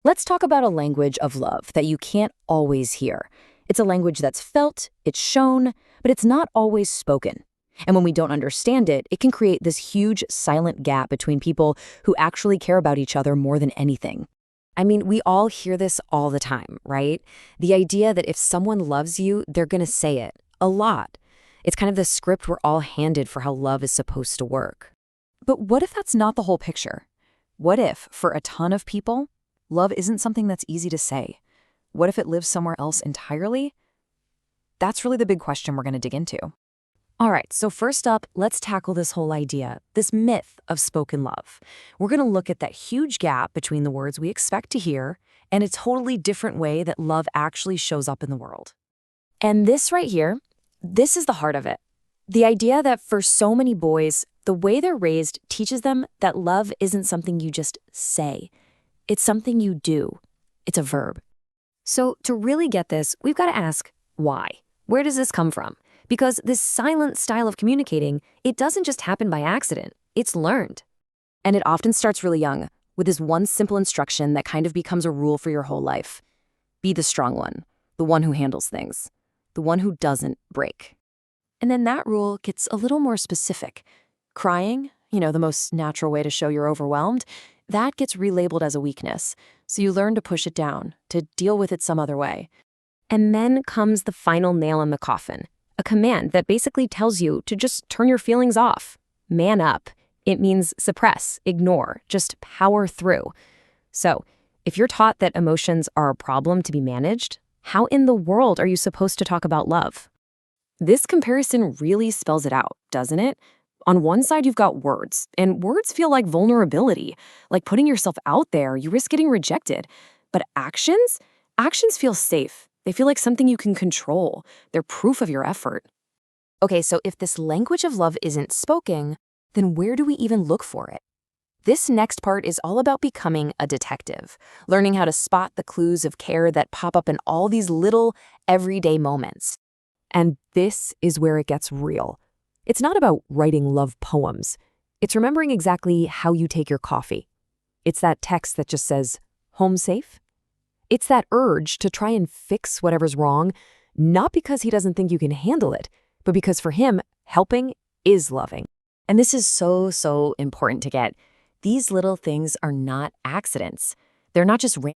Let's talk about a language of love that you can't always hear. It's a language that's felt, it's shown, but it's not always spoken. And when we don't understand it, it can create this huge silent gap between people who actually care about each other more than anything. I mean, we all hear this all the time, right? The idea that if someone loves you, they're going to say it a lot. It's kind of the script we're all handed for how love is supposed to work. But what if that's not the whole picture? What if, for a ton of people, love isn't something that's easy to say? What if it lives somewhere else entirely? That's really the big question we're going to dig into. All right, so first up, let's tackle this whole idea, this myth of spoken love. We're going to look at that huge gap between the words we expect to hear and a totally different way that love actually shows up in the world. And this right here, this is the heart of it. The idea that for so many boys, the way they're raised teaches them that love isn't something you just say. It's something you do. It's a verb. So to really get this, we've got to ask, why? Where does this come from? Because this silent style of communicating, it doesn't just happen by accident. It's learned. And it often starts really young, with this one simple instruction that kind of becomes a rule for your whole life. Be the strong one, the one who handles things, the one who doesn't break. And then that rule gets a little more specific. Crying, the most natural way to show you're overwhelmed, that gets relabeled as a weakness. So you learn to push it down, to deal with it some other way. And then comes the final nail in the coffin, a command that basically tells you to just turn your feelings off. Man up. It means suppress, ignore, just power through. So if you're taught that emotions are a problem to be managed, how in the world are you supposed to talk about love? This comparison really spells it out, doesn't it? On one side, you've got words, and words feel like vulnerability. Like putting yourself out there, you risk getting rejected. But actions? Actions feel safe. They feel like something you can control. They're proof of your effort. Okay, so if this language of love isn't spoken, then where do we even look for it? This next part is all about becoming a detective, learning how to spot the clues of care that pop up in all these little, everyday moments. And this is where it gets real. It's not about writing love poems. It's remembering exactly how you take your coffee. It's that text that just says, "Home safe?" It's that urge to try and fix whatever's wrong, not because he doesn't think you can handle it, but because for him, helping is loving. And this is so important to get. These little things are not accidents. They're not just